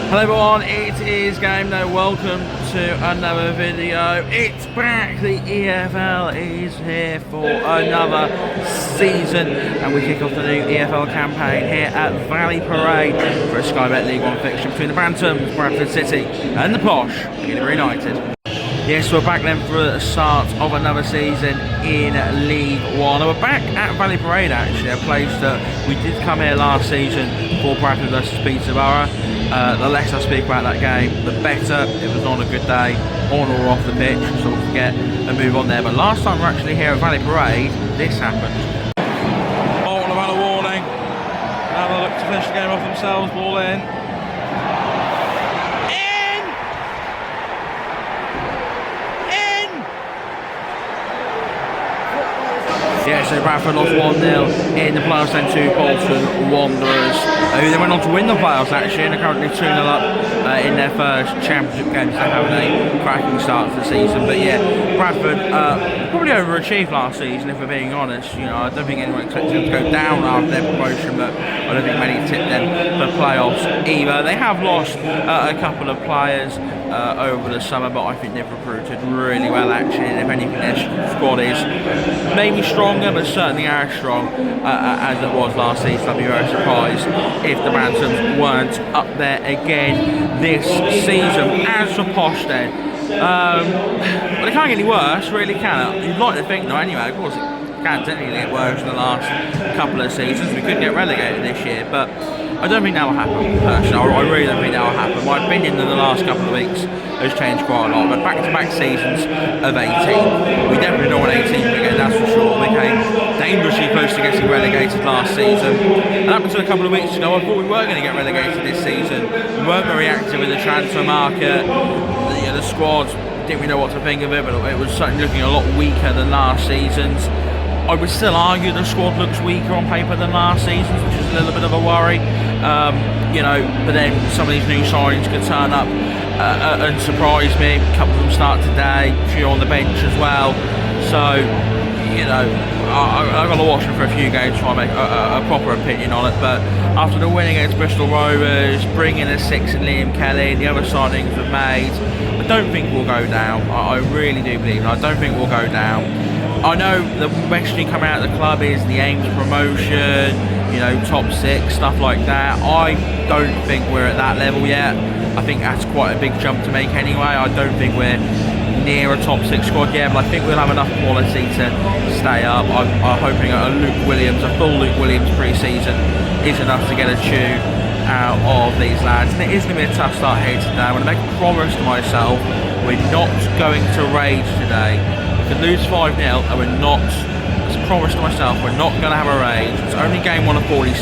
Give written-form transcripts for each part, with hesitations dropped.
Hello everyone, it is Gameday. Welcome to another video. It's back, the EFL is here for another season and we kick off the new EFL campaign here at Valley Parade for a Sky Bet League 1 fixture between the Bantams, Bradford City and the posh Peterborough United. Yes, we're back then for the start of another season in League 1. And we're back at Valley Parade actually, a place that we did come here last season for Bradford versus Peterborough. The less I speak about that game, the better. It was not a good day, on or off the pitch, so we'll get and move on there. But last time we're actually here at Valley Parade, this happened. Oh, what about a warning. Have a look to finish the game off themselves, ball in. Yeah, so Bradford lost 1-0 in the playoffs then to Bolton Wanderers, who then went on to win the playoffs actually, and are currently 2-0 up in their first championship game, so having a cracking start to the season. But yeah, Bradford probably overachieved last season, if we're being honest. You know, I don't think anyone expected them to go down after their promotion, but I don't think many tipped them for playoffs either. They have lost a couple of players over the summer, but I think they've recruited really well actually, and if anything their squad is maybe stronger, but certainly as strong as it was last season. I'd be very surprised if the Bantams weren't up there again this season. As for Posh then, well, it can't get any worse, really, can it? You'd like to think though anyway, of course it can technically get worse in the last couple of seasons. We could get relegated this year, but I don't think that will happen, personally. I really don't think that will happen. My opinion in the last couple of weeks has changed quite a lot, but back-to-back seasons of 18, we definitely don't want 18 again, that's for sure. We came dangerously close to getting relegated last season, and up until a couple of weeks ago I thought we were going to get relegated this season. We weren't very active in the transfer market, the squad didn't really know what to think of it, but it was certainly looking a lot weaker than last season's. I would still argue the squad looks weaker on paper than last season's, which is a little bit of a worry. You know, but then some of these new signings could turn up and surprise me. A couple of them start today, a few on the bench as well. So, you know, I've got to watch them for a few games to try and make a proper opinion on it. But after the win against Bristol Rovers, bringing a 6 in Liam Kelly, the other signings we've made, I don't think we'll go down. I really do believe it. I don't think we'll go down. I know the messaging coming out of the club is the aim to promotion, you know, top 6, stuff like that. I don't think we're at that level yet. I think that's quite a big jump to make anyway. I don't think we're near a top 6 squad yet, but I think we'll have enough quality to stay up. I'm hoping a full Luke Williams pre-season is enough to get a chew out of these lads. And it is going to be a tough start here today. I'm going to make a promise to myself, we're not going to rage today. We could lose 5-0 and we're not, as a promise to myself, we're not going to have a rage. It's only game 1 of 46.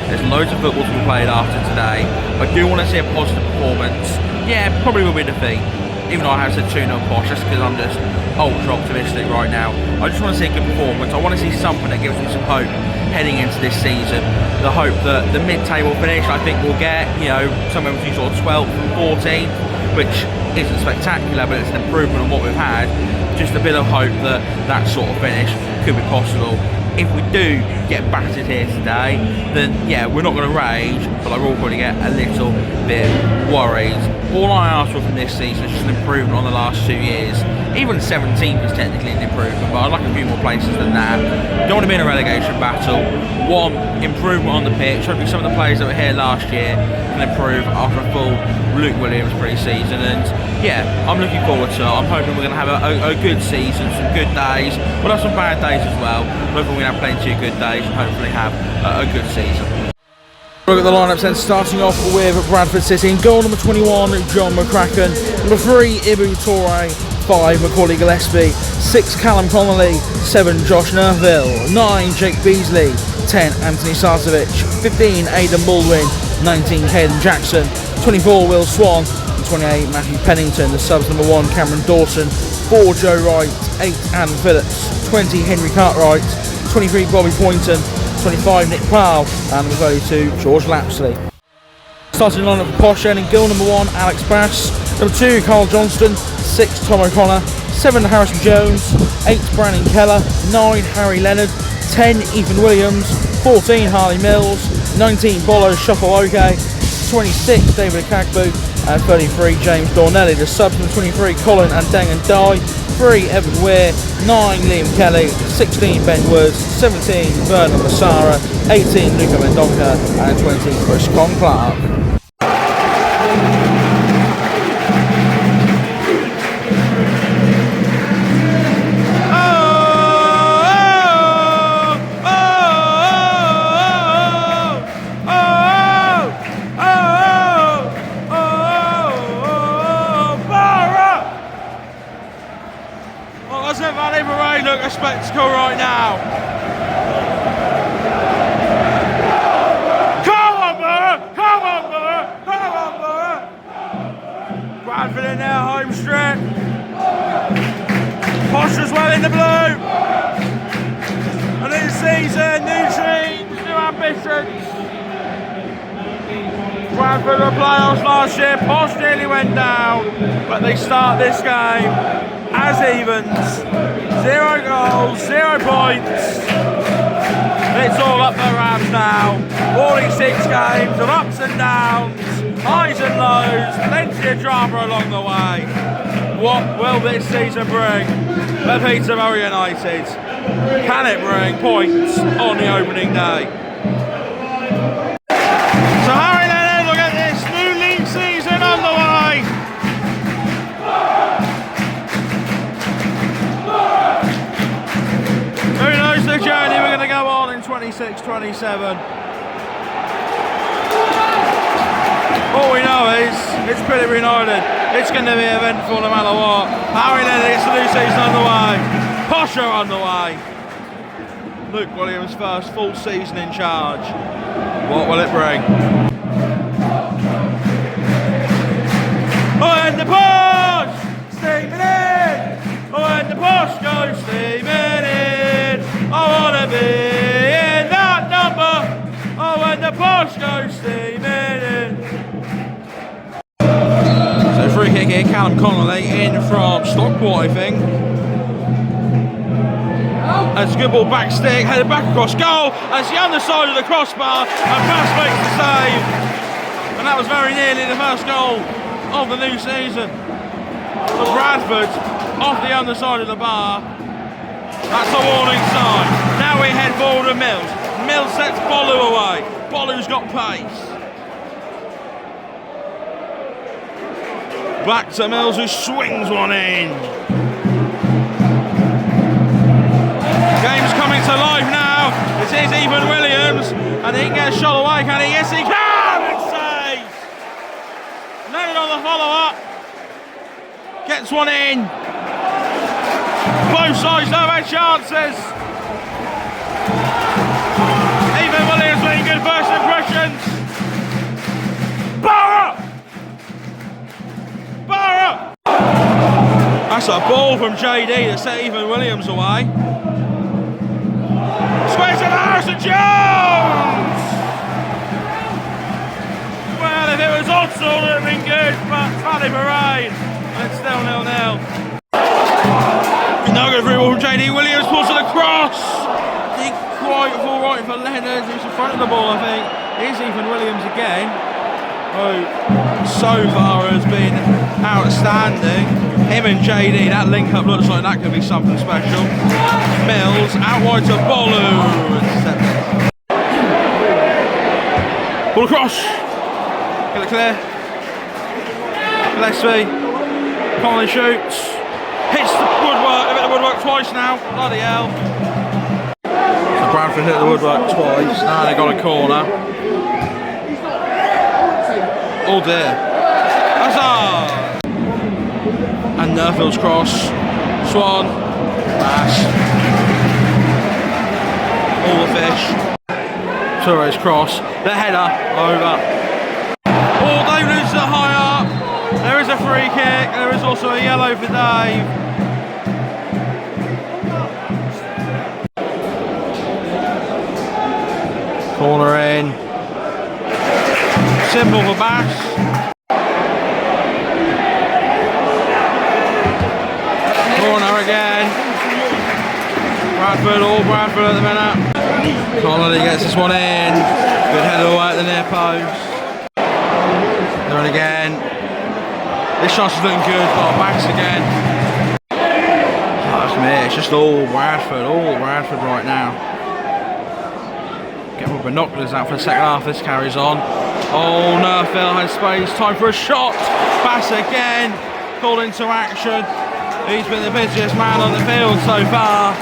There's loads of football to be played after today. I do want to see a positive performance. Yeah, probably will be a defeat, even though I have said 2-0 Posh, just because I'm just ultra optimistic right now. I just want to see a good performance. I want to see something that gives me some hope heading into this season. The hope that the mid-table finish, I think we'll get, you know, somewhere between sort of 12th and 14th, which isn't spectacular, but it's an improvement on what we've had. Just a bit of hope that that sort of finish could be possible. If we do get battered here today, then yeah, we're not going to rage, but I will probably get a little bit worried. All I ask for from this season is just an improvement on the last 2 years. Even 17th is technically an improvement, but I'd like a few more places than that. Don't want to be in a relegation battle. One, improvement on the pitch. Hopefully some of the players that were here last year can improve after a full Luke Williams pre-season, and yeah, I'm looking forward to it. I'm hoping we're going to have a good season, some good days. We'll have some bad days as well, but hopefully we're going to have plenty of good days and hopefully have a good season. Look at the lineups then, starting off with Bradford City. In goal number 21, John McCracken. Number 3, Ibu Torre. 5, Macaulay Gillespie. 6, Callum Connolly. 7, Josh Nerville. 9, Jake Beasley. 10, Anthony Sarcevic. 15, Aidan Baldwin. 19, Caden Jackson. 24, Will Swan. And 28, Matthew Pennington. The subs number 1, Cameron Dawson. 4, Joe Wright. 8, Adam Phillips. 20, Henry Cartwright. 23, Bobby Poynton. 25, Nick Powell. And number 32, George Lapsley. Starting lineup for Posh, in goal number 1, Alex Bass. Number 2, Carl Johnston. 6, Tom O'Connor. 7, Harrison Jones. 8, Brandon Keller. 9, Harry Leonard. 10, Ethan Williams. 14, Harley Mills. 19, Bolo Shopoloke. 26, David Akagbu. 33, James Dornelli. The subs from 23, Colin and Deng and Dye. 3, Evan Weir. 9, Liam Kelly. 16, Ben Woods. 17, Vernon Massara. 18, Luca Mendonca. And 20, Chris Clark. A spectacle right now. Come on, Borough! Come on, Borough! Come on, Borough! Bradford in their home strip. Posh as well in the blue. A new season, new dreams, new ambitions. Bradford were playoffs last year. Posh nearly went down, but they start this game as evens. 0 goals, 0 points. It's all up for grabs now. 46 games of ups and downs, highs and lows, plenty of drama along the way. What will this season bring for Peterborough United? Can it bring points on the opening day? So Harry Leonard, look at this new league season on the way. Who knows the journey we're going to go on in 26-27. All we know is it's Peterborough United. It's going to be eventful no matter what. Harry Leonard gets the new season on the way. Posher on the way. Luke Williams' first full season in charge. What will it bring? Oh, and the push! Steaming in! Oh, and the push goes steaming in! I want to be in that number! Oh, and the push goes steaming in! So free kick here, Callum Connolly in from Stockport, I think. That's a good ball back stick, headed back across goal. That's the underside of the crossbar, and Bass makes the save. And that was very nearly the first goal of the new season. For Bradford, off the underside of the bar. That's a warning sign. Now we head forward to Mills. Mills sets Bolu away. Bolu's got pace. Back to Mills, who swings one in. Game's coming to life now. It is Ethan Williams, and he can get a shot away, can he? Yes, he can! It saves! Nailed on the follow-up. Gets one in. Both sides have had chances. Ethan Williams making good first impressions. Borough! Borough! That's a ball from JD to set Ethan Williams away. Squares of Harrison Jones! Well, if it was Odsall, it would have been good, but Paddy Parade. And it's still 0-0. Now go through ball from JD Williams, pulls to the cross. Didn't quite fall right for Leonard, who's in front of the ball, I think. Here's Ethan Williams again, who so far has been outstanding. Him and JD, that link up looks like that could be something special. Mills out wide to Bolu. Ball across. Get it clear. Gillespie. Conley shoots. Hits the woodwork. They've hit the woodwork twice now. Bloody hell. So Bradford hit the woodwork twice. Now they got a corner. Oh dear. Hazard! And Nerfield's cross. Swan. Bass. All the fish. Torres cross. The header. Over. Oh, Dave loses it high up. There is a free kick. There is also a yellow for Dave. Corner in. Simple for Bass. Corner again. Bradford, all Bradford at the minute. Connolly gets this one in. Good header away at the near post. Going again. This shot's looking good, but backs again. That's me, it's just all Bradford right now. Get my binoculars out for the second half, this carries on. Oh, Nerfville has space, time for a shot. Bass again, called into action. He's been the busiest man on the field so far.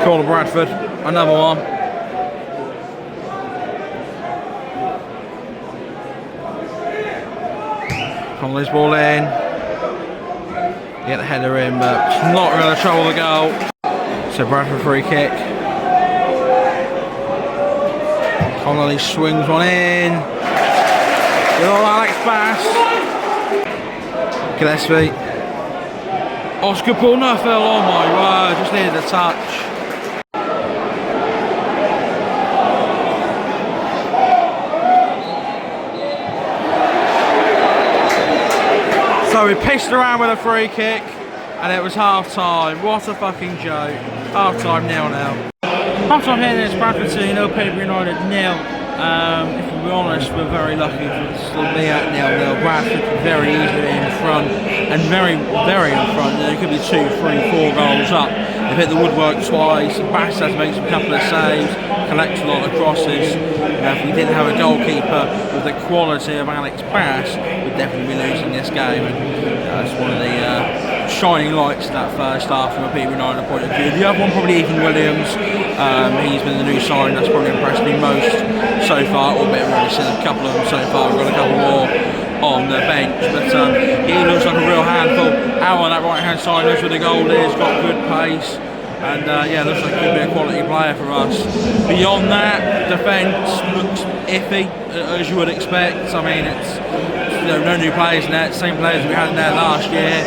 Corner Bradford, another one. Conley's ball in. Get the header in, but it's not going to trouble the goal. So Bradford free kick. Conley swings one in. Good old Alex Bass. Gillespie. Oscar Paul Nerfville, oh my word, just needed a touch. So we pissed around with a free kick and it was half time. What a fucking joke. Half time 0-0. Half time here, it's Bradford 2-0, Peterborough United 0. If we'll be honest, we're very lucky to still be at 0-0. Bradford very easily in front and very in front. There could be 2, 3, 4 goals up. They've hit the woodwork twice. Bass has made a couple of saves, collects a lot of crosses. If we didn't have a goalkeeper with the quality of Alex Bass, we'd definitely be losing this game. And that's one of the shining lights of that first half from a Peterborough United point of view. The other one probably Ethan Williams. He's been the new sign that's probably impressed me most so far, albeit we've only seen a couple of them so far. We've got a couple more on the bench, but he looks like a real handful out on that right hand side. Knows where the goal is, got good pace, and yeah, looks like he could be a quality player for us. Beyond that, defence looks iffy, as you would expect. I mean, it's no new players in there, same players we had in there last year.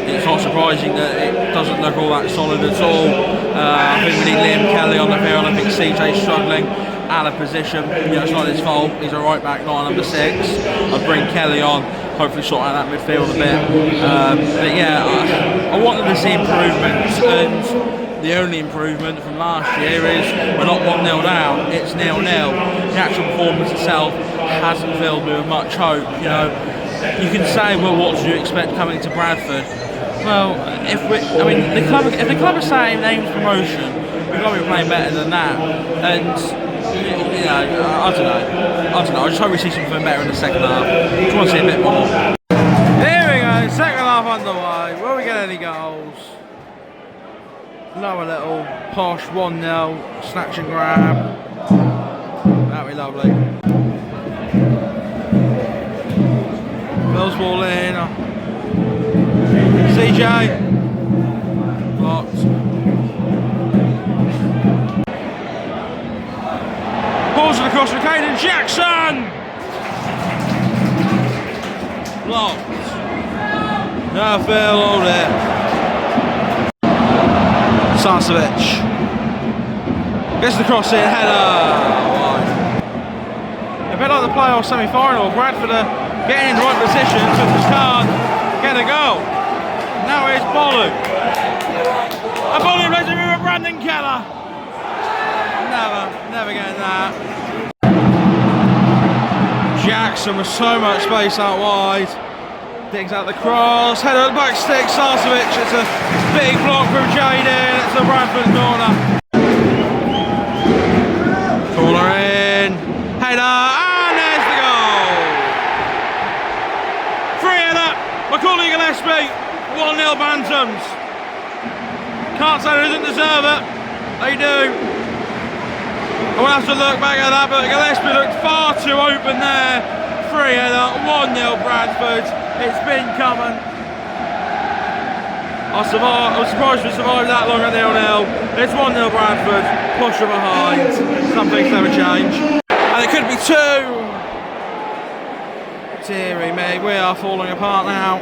It's not surprising that it doesn't look all that solid at all. I think we need Liam Kelly on the field. I think CJ's struggling out of position. You know, it's not his fault. He's a right back, not number 6. I'll bring Kelly on, hopefully sort out that midfield a bit. But yeah, I wanted to see improvements, and the only improvement from last year is we're not 1-0 down, it's 0-0. The actual performance itself hasn't filled me with much hope. You know, you can say, well, what do you expect coming to Bradford? Well, if the club is saying aims promotion, we've got to be playing better than that. And you know, I don't know. I just hope we see something better in the second half. I just want to see a bit more. Here we go, second half underway. Will we get any goals? Lower little posh 1-0 snatch and grab. That'd be lovely. Bill's ball in. CJ. Blocked. Balls it across from Caden Jackson. Blocked. Nerfville, hold it. Sarcevic. Gets the cross in, header. Wide. A bit like the playoff semi-final, Bradford are getting in the right position, so just can't get a goal. Now it's Bolu. A Bolu plays it with Brandon Keller. Never getting that. Jackson with so much space out wide. Digs out the cross, header at the back stick, Sarcevic. It's a big block from Jaden. It's a Bradford corner. Corner in. Header, and there's the goal. Free header. Macaulay Gillespie. 1-0 Bantams. Can't say they didn't deserve it. They do. I won't have to look back at that, but Gillespie looked far too open there. Free header, 1-0 Bradford. It's been coming. I was surprised we survived that long at 0-0. It's 1-0 Bradford. Push from behind. Some things never change. And it could be 2. Deary me, we are falling apart now.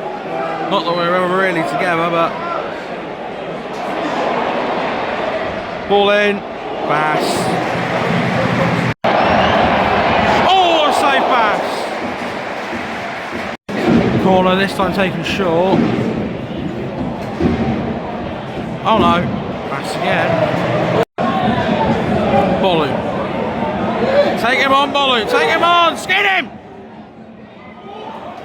Not that we're ever really together, but ball in, Bass. Oh, a safe pass. Corner this time taken short. Oh no, Bass again. Bolu. Take him on, Bolu. Take him on. Skin him.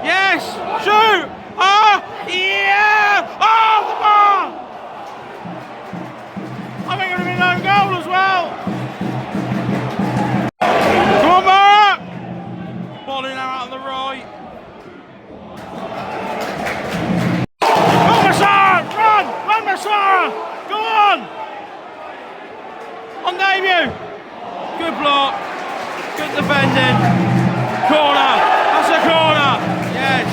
Yes! Shoot! Ah! Yeah! Oh, the bar! I think it would have been no goal as well. Come on, Barrett! Ball in now out on the right. Run, Massara! Run! Run, Massara! Go on! On debut! Good block. Good defending. Corner! That's a corner! Yes!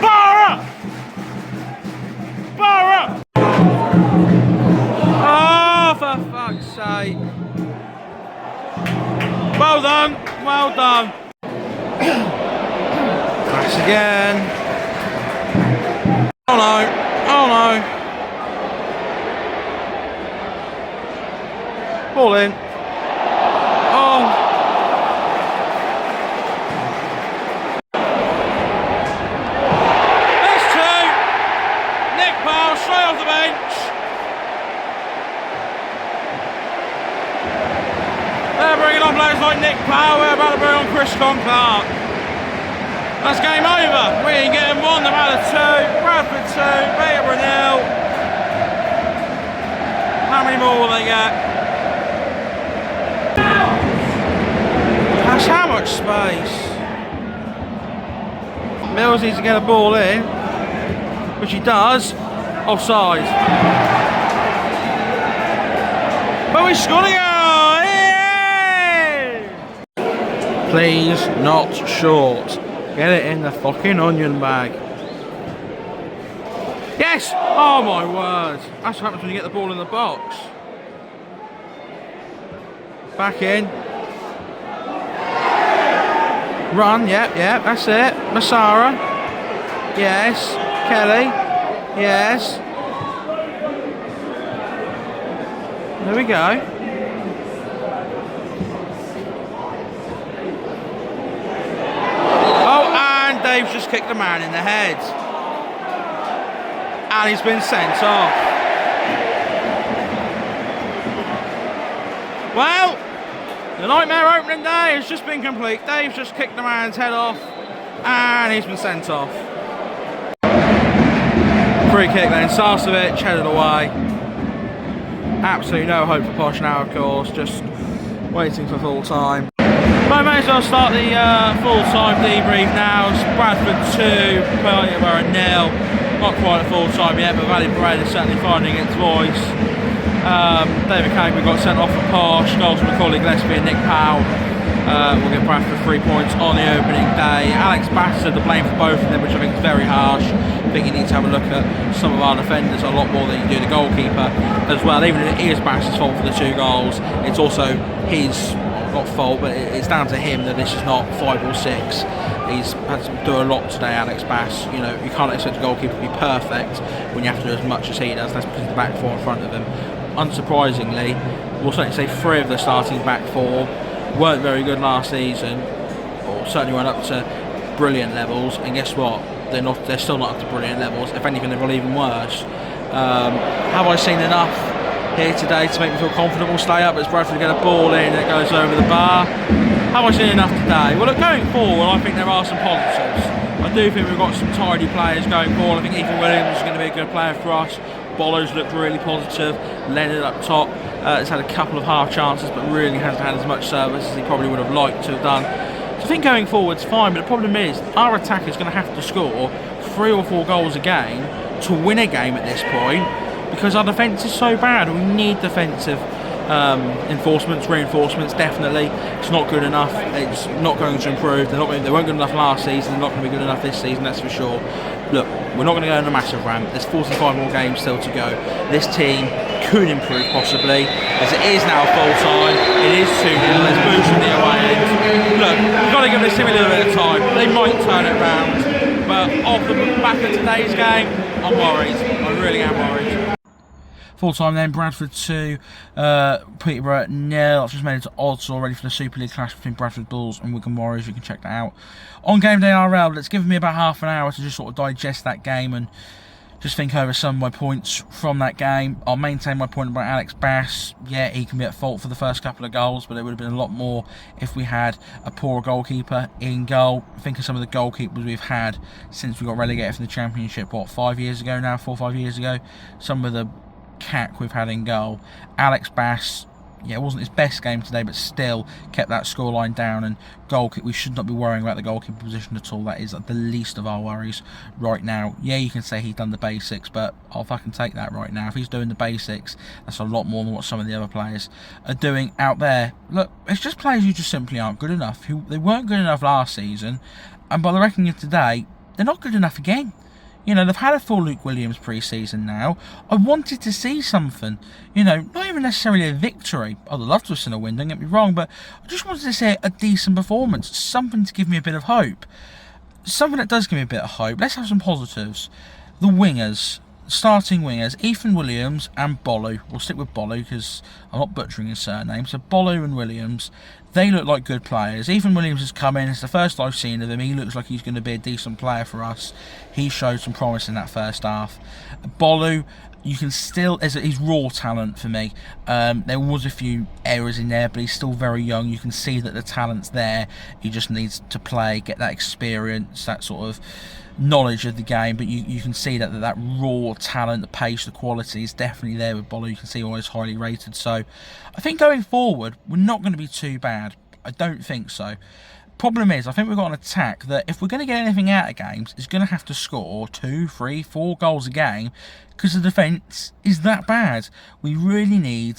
Barrett! Barrett! Oh, for fuck's sake. Well done, well done. Pass again. Oh no, oh no. Ball in. Oh. There's two. Nick Powell straight off the bench. They're bringing on players like Nick Powell. We're about to bring on Chris Clark. That's game over. We ain't getting one, no matter two. Bradford 2, Peterborough 0. How many more will they get? That's how much space. Mills needs to get a ball in, which he does. Offside. But we're scoring it. Please, not short. Get it in the fucking onion bag. Yes! Oh my word. That's what happens when you get the ball in the box. Back in. Run, yep, that's it. Massara. Yes. Kelly. Yes. There we go. Dave's just kicked the man in the head. And he's been sent off. Well, the nightmare opening day has just been complete. Dave's just kicked the man's head off. And he's been sent off. Free kick then. Sarcevic headed away. Absolutely no hope for Posh now, of course. Just waiting for full time. I may as well start the full-time debrief now. It's Bradford 2, Peterborough 0. Not quite a full-time yet, but Valley Parade is certainly finding its voice. David Cagle got sent off for Posh, goals from Macaulay Gillespie and Nick Powell. We'll get Bradford 3 points on the opening day. Alex Bass had the blame for both of them, which I think is very harsh. I think you need to have a look at some of our defenders a lot more than you do the goalkeeper as well. Even if it is Bass's fault for the 2 goals, it's also his fault, but it's down to him that this is not 5 or 6. He's had to do a lot today, Alex Bass. You know, you can't expect a goalkeeper to be perfect when you have to do as much as he does. That's because of the back 4 in front of him. Unsurprisingly, we'll certainly say 3 of the starting back 4 weren't very good last season, or certainly weren't up to brilliant levels. And guess what? They're still not up to brilliant levels. If anything, they're probably even worse. Have I seen enough here today to make me feel confident we'll stay up as Bradford get a ball in and it goes over the bar? Have I seen enough today? Well, look, going forward, I think there are some positives. I do think we've got some tidy players going forward. I think Ethan Williams is going to be a good player for us. Bollo's looked really positive. Leonard up top has had a couple of half chances, but really hasn't had as much service as he probably would have liked to have done. So I think going forward's fine, but the problem is our attack is going to have to score 3 or 4 goals a game to win a game at this point, because our defence is so bad. We need defensive reinforcements, definitely. It's not good enough. It's not going to improve. They weren't good enough last season. They're not going to be good enough this season, that's for sure. Look, we're not going to go on a massive ramp. There's 45 more games still to go. This team could improve possibly, as it is now full time. It is 2-0. There's boost from the away end. Look, we've got to give this team a little bit of time. They might turn it around, but off the back of today's game, I'm worried. I really am worried. Full time then, Bradford 2, Peterborough 0. I've just made it to odds already for the Super League clash between Bradford Bulls and Wigan Warriors. You can check that out on Gameday RL. It's given me about half an hour to just sort of digest that game and Just think over some of my points from that game. I'll maintain my point about Alex Bass. Yeah, he can be at fault for the first couple of goals, but it would have been a lot more if we had a poorer goalkeeper in goal. Think of some of the goalkeepers we've had since we got relegated from the Championship, what, 5 years ago now? 4 or 5 years ago? Some of the cack we've had in goal. Alex Bass, yeah, it wasn't his best game today, but still kept that scoreline down. And goalkeeper, we should not be worrying about the goalkeeper position at all. That is the least of our worries right now. Yeah, you can say he's done the basics, but I'll fucking take that right now. If he's doing the basics, that's a lot more than what some of the other players are doing out there. Look, it's just players who just simply aren't good enough. They weren't good enough last season, and by the reckoning of today, they're not good enough again. You know, they've had a full Luke Williams pre-season now. I wanted to see something. You know, not even necessarily a victory. I'd love to have seen a win, don't get me wrong, but I just wanted to see a decent performance. Something to give me a bit of hope. Something that does give me a bit of hope. Let's have some positives. The wingers. Starting wingers, Ethan Williams and Bolu. We'll stick with Bolu because I'm not butchering his surname. So Bolu and Williams, they look like good players. Ethan Williams has come in. It's the first I've seen of him. He looks like he's going to be a decent player for us. He showed some promise in that first half. Bolu, you can still, he's raw talent for me. There was a few errors in there, but he's still very young. You can see that the talent's there. He just needs to play, get that experience, that sort of knowledge of the game, but you can see that raw talent, the pace, the quality is definitely there with Bolu. You can see why he's highly rated. So I think going forward, we're not going to be too bad. I don't think so. Problem is, I think we've got an attack that if we're going to get anything out of games, is going to have to score 2, 3, 4 goals a game because the defence is that bad. We really need,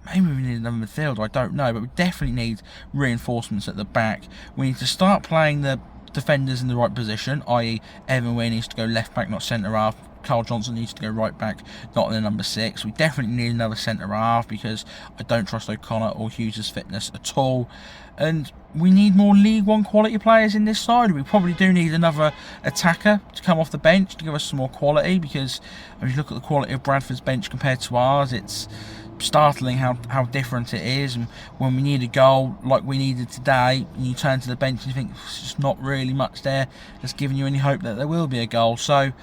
maybe we need another midfielder, I don't know, but we definitely need reinforcements at the back. We need to start playing the defenders in the right position, i.e. Evan Weir needs to go left back, not centre half. Carl Johnson needs to go right back, not in the number 6. We definitely need another centre half because I don't trust O'Connor or Hughes' fitness at all. And we need more League One quality players in this side. We probably do need another attacker to come off the bench to give us some more quality, because if you look at the quality of Bradford's bench compared to ours, it's startling how different it is. And when we need a goal like we needed today, and you turn to the bench and you think it's just not really much there that's giving you any hope that there will be a goal. So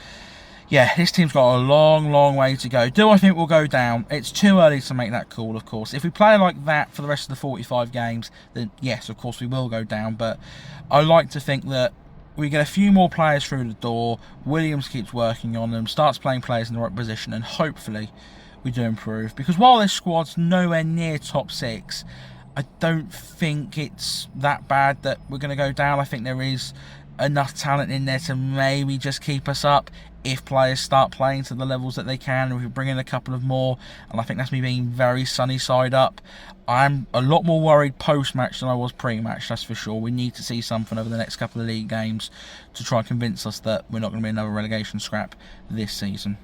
yeah, this team's got a long way to go. Do I think we'll go down? It's too early to make that call, of course. If we play like that for the rest of the 45 games, then yes, of course we will go down. But I like to think that we get a few more players through the door, Williams keeps working on them, starts playing players in the right position, and hopefully we do improve. Because while this squad's nowhere near top 6, I don't think it's that bad that we're going to go down. I think there is enough talent in there to maybe just keep us up if players start playing to the levels that they can, and if we bring in a couple of more. And I think that's me being very sunny side up. I'm a lot more worried post-match than I was pre-match, that's for sure. We need to see something over the next couple of league games to try and convince us that we're not going to be another relegation scrap this season.